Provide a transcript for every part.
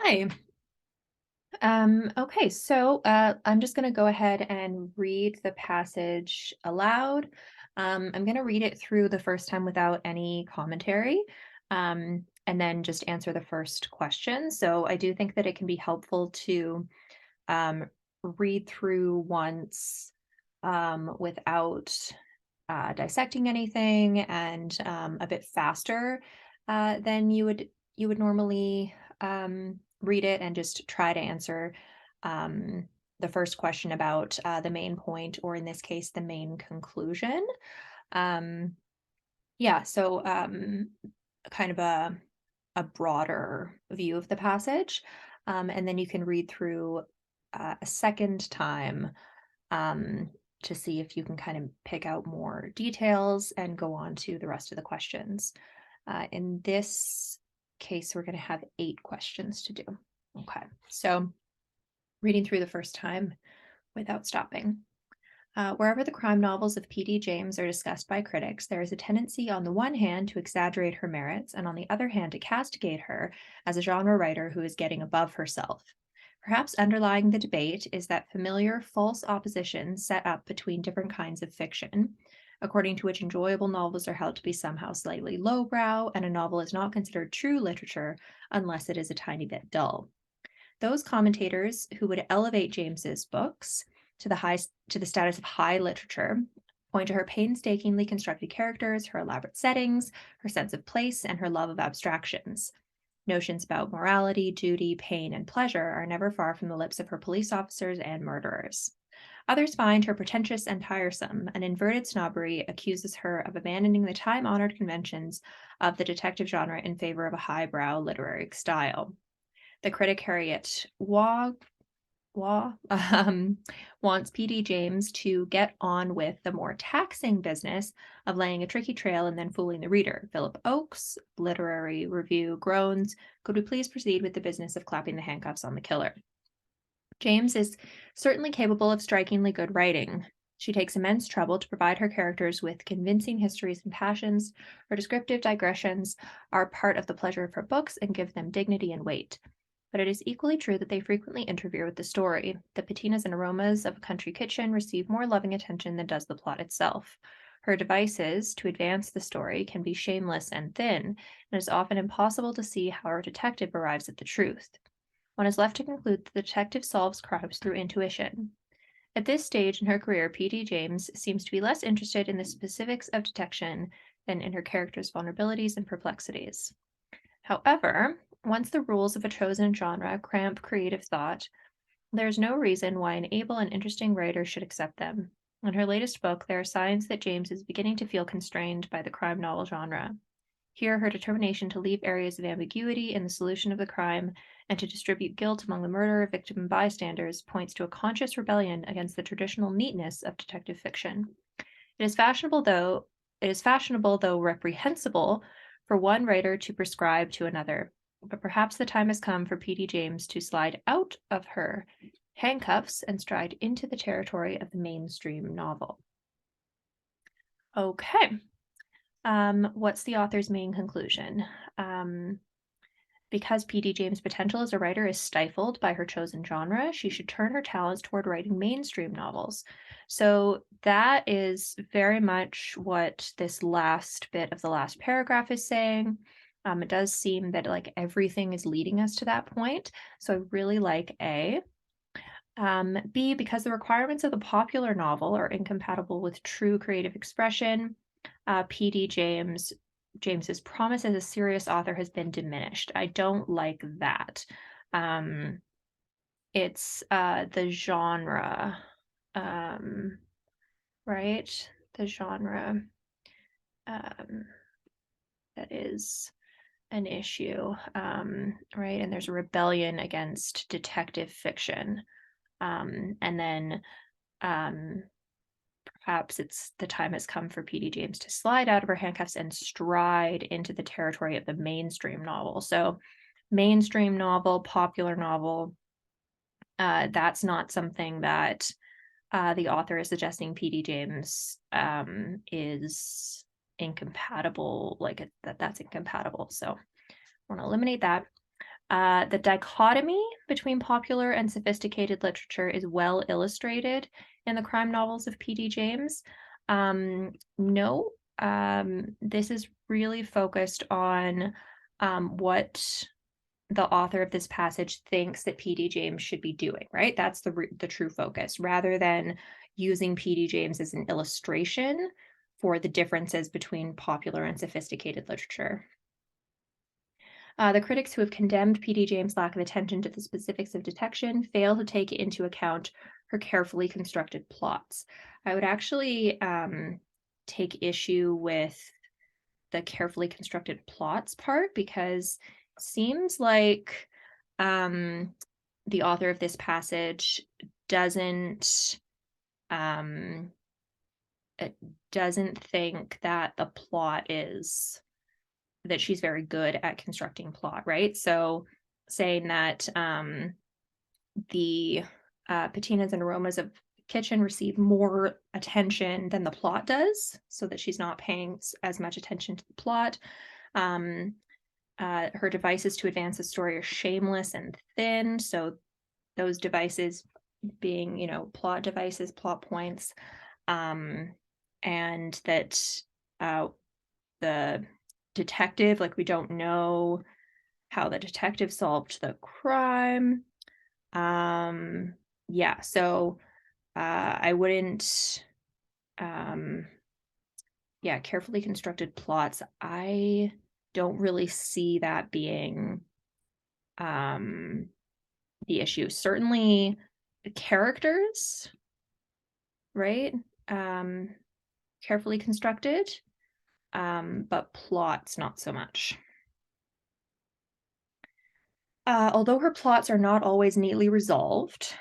Hi. Okay, so I'm just going to go ahead and read the passage aloud. I'm going to read it through the first time without any commentary, and then just answer the first question. So I do think that it can be helpful to um, read through once without dissecting anything and a bit faster than you would normally read it and just try to answer um, the first question about the main point, or in this case, the main conclusion. Um, yeah, so kind of a broader view of the passage, and then you can read through a second time um, to see if you can kind of pick out more details and go on to the rest of the questions. In this case, we're going to have 8 questions to do. Okay, so reading through the first time without stopping. Wherever the crime novels of P.D. James are discussed by critics, there is a tendency on the one hand to exaggerate her merits, and on the other hand to castigate her as a genre writer who is getting above herself. Perhaps underlying the debate is that familiar false opposition set up between different kinds of fiction, according to which enjoyable novels are held to be somehow slightly lowbrow, and a novel is not considered true literature unless it is a tiny bit dull. Those commentators who would elevate James's books to the status of high literature point to her painstakingly constructed characters, her elaborate settings, her sense of place, and her love of abstractions. Notions about morality, duty, pain, and pleasure are never far from the lips of her police officers and murderers. Others find her pretentious and tiresome. An inverted snobbery accuses her of abandoning the time-honored conventions of the detective genre in favor of a highbrow literary style. The critic Harriet wants P.D. James to get on with the more taxing business of laying a tricky trail and then fooling the reader. Philip Oakes, Literary Review, groans, "Could we please proceed with the business of clapping the handcuffs on the killer?" James is certainly capable of strikingly good writing. She takes immense trouble to provide her characters with convincing histories and passions. Her descriptive digressions are part of the pleasure of her books and give them dignity and weight. But it is equally true that they frequently interfere with the story. The patinas and aromas of a country kitchen receive more loving attention than does the plot itself. Her devices to advance the story can be shameless and thin, and it is often impossible to see how our detective arrives at the truth. One is left to conclude that the detective solves crimes through intuition. At this stage in her career, P.D. James seems to be less interested in the specifics of detection than in her character's vulnerabilities and perplexities. However, once the rules of a chosen genre cramp creative thought, there's no reason why an able and interesting writer should accept them. In her latest book, there are signs that James is beginning to feel constrained by the crime novel genre. Here, her determination to leave areas of ambiguity in the solution of the crime and to distribute guilt among the murderer, victim, and bystanders points to a conscious rebellion against the traditional neatness of detective fiction. It is fashionable, though reprehensible, for one writer to prescribe to another. But perhaps the time has come for P.D. James to slide out of her handcuffs and stride into the territory of the mainstream novel. Okay. What's the author's main conclusion? Because P.D. James' potential as a writer is stifled by her chosen genre, she should turn her talents toward writing mainstream novels. So that is very much what this last bit of the last paragraph is saying. It does seem that like everything is leading us to that point. So I really like A. B, because the requirements of the popular novel are incompatible with true creative expression, P.D. James's promise as a serious author has been diminished. I don't like that. It's the genre, right? The genre that is an issue, right? And there's a rebellion against detective fiction. And then perhaps it's the time has come for P.D. James to slide out of her handcuffs and stride into the territory of the mainstream novel. So, mainstream novel, popular novel, that's not something that the author is suggesting P.D. James is incompatible, like that's incompatible. So, I want to eliminate that. The dichotomy between popular and sophisticated literature is well illustrated in the crime novels of P.D. James. No, this is really focused on what the author of this passage thinks that P.D. James should be doing, right? That's the true focus, rather than using P.D. James as an illustration for the differences between popular and sophisticated literature. The critics who have condemned P.D. James' lack of attention to the specifics of detection fail to take into account her carefully constructed plots. I would actually take issue with the carefully constructed plots part, because it seems like the author of this passage doesn't think that the plot is that she's very good at constructing plot, right? So saying that the patinas and aromas of kitchen receive more attention than the plot does, so that she's not paying as much attention to the plot. Her devices to advance the story are shameless and thin, so those devices being, plot devices, plot points, and that the detective, like, we don't know how the detective solved the crime. Yeah, so I wouldn't, yeah, carefully constructed plots, I don't really see that being the issue. Certainly the characters, right? Carefully constructed, but plots not so much. Although her plots are not always neatly resolved,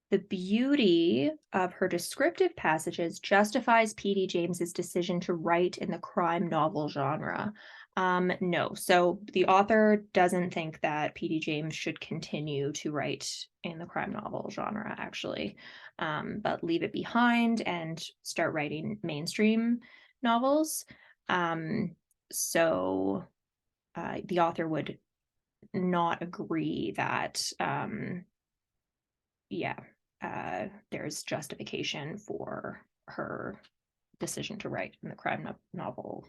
the beauty of her descriptive passages justifies P.D. James's decision to write in the crime novel genre. No, so the author doesn't think that P.D. James should continue to write in the crime novel genre, actually, but leave it behind and start writing mainstream novels. So the author would not agree that, there's justification for her decision to write in the crime novel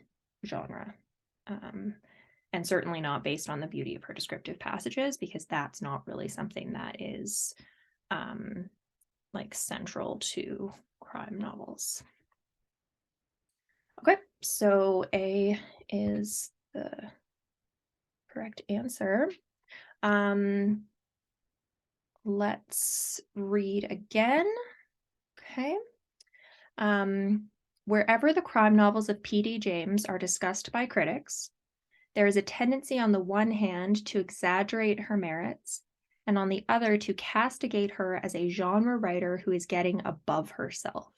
genre. And certainly not based on the beauty of her descriptive passages, because that's not really something that is like central to crime novels. Okay, so A is the correct answer. Let's read again. Okay. Wherever the crime novels of P.D. James are discussed by critics, there is a tendency on the one hand to exaggerate her merits, and on the other to castigate her as a genre writer who is getting above herself.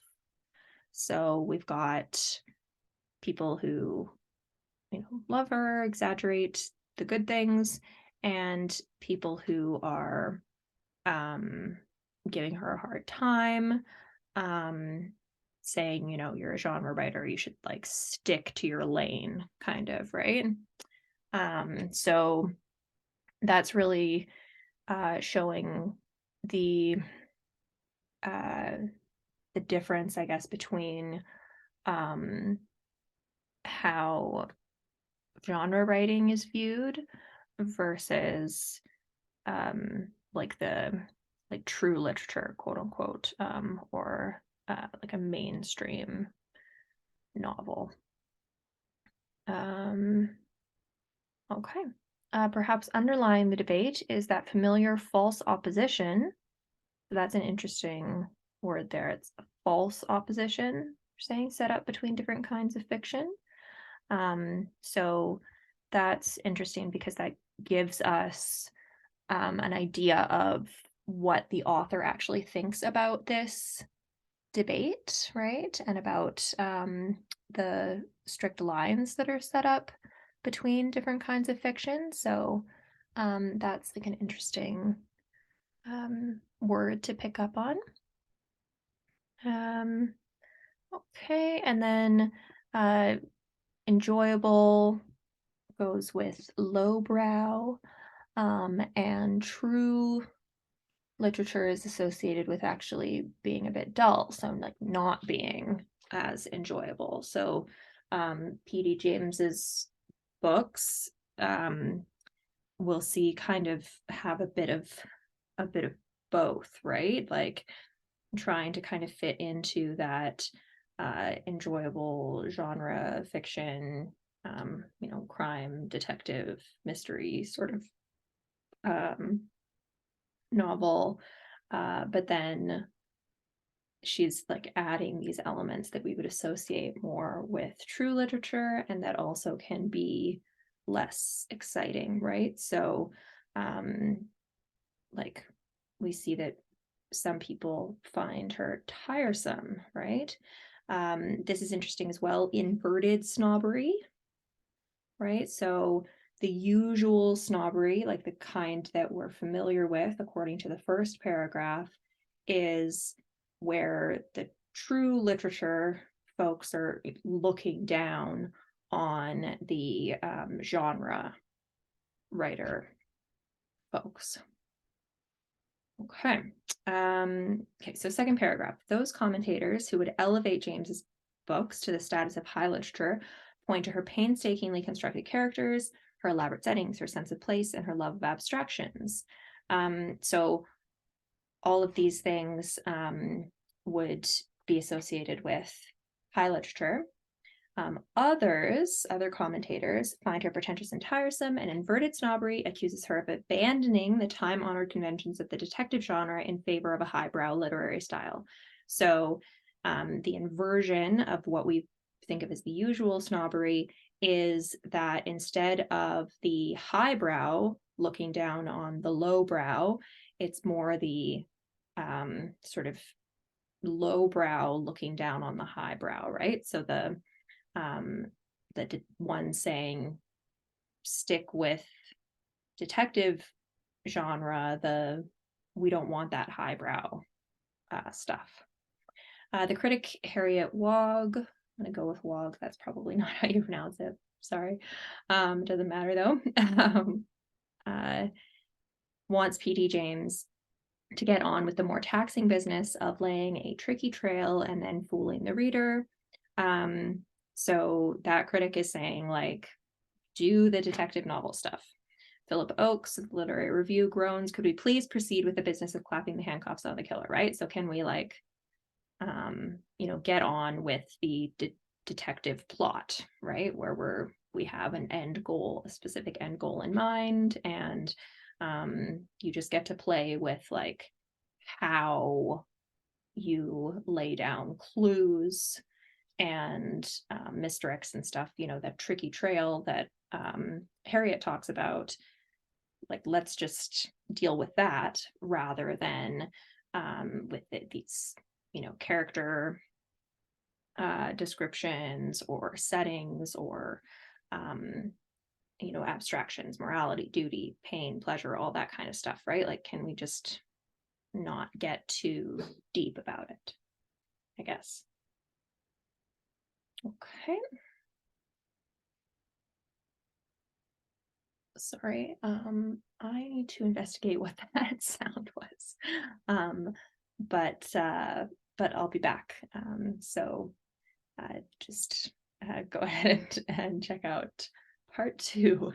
So we've got people who, love her, exaggerate the good things, and people who are giving her a hard time, saying, you're a genre writer, you should like stick to your lane, kind of, right? So that's really showing the difference, I guess, between how genre writing is viewed versus like true literature, quote unquote, or like a mainstream novel. Okay. Perhaps underlying the debate is that familiar false opposition. So that's an interesting word there. It's a false opposition, saying, set up between different kinds of fiction. So that's interesting because that gives us an idea of what the author actually thinks about this debate, right? And about the strict lines that are set up between different kinds of fiction. So that's like an interesting word to pick up on. Okay, and then enjoyable, goes with lowbrow, and true literature is associated with actually being a bit dull, so like not being as enjoyable. So P.D. James's books, we'll see kind of have a bit of both, right? Like trying to kind of fit into that enjoyable genre fiction, crime, detective, mystery sort of novel. But then she's like adding these elements that we would associate more with true literature and that also can be less exciting, right? So, like we see that some people find her tiresome, right? This is interesting as well. Inverted snobbery, right? So the usual snobbery, like the kind that we're familiar with, according to the first paragraph, is where the true literature folks are looking down on the genre writer folks. Okay. Okay, so second paragraph. Those commentators who would elevate James's books to the status of high literature point to her painstakingly constructed characters, her elaborate settings, her sense of place, and her love of abstractions. So all of these things would be associated with high literature. Other commentators find her pretentious and tiresome, and inverted snobbery accuses her of abandoning the time-honored conventions of the detective genre in favor of a highbrow literary style. So the inversion of what we think of as the usual snobbery is that instead of the highbrow looking down on the lowbrow, it's more the sort of lowbrow looking down on the highbrow, right? So the one saying stick with detective genre, we don't want that highbrow stuff. The critic Harriet Wog, I'm gonna go with Wog, that's probably not how you pronounce it, sorry, doesn't matter though, wants P.D. James to get on with the more taxing business of laying a tricky trail and then fooling the reader. So that critic is saying, like, do the detective novel stuff. Philip Oakes of the Literary Review groans, could we please proceed with the business of clapping the handcuffs on the killer, right? So can we get on with the detective plot, right? Where we have an end goal, a specific end goal in mind, and you just get to play with like how you lay down clues and misdirects and stuff, that tricky trail that Harriet talks about. Like, let's just deal with that rather than with these, character descriptions or settings or, abstractions, morality, duty, pain, pleasure, all that kind of stuff, right? Like, can we just not get too deep about it, I guess. Okay. Sorry, I need to investigate what that sound was. But I'll be back. So just go ahead and check out part 2.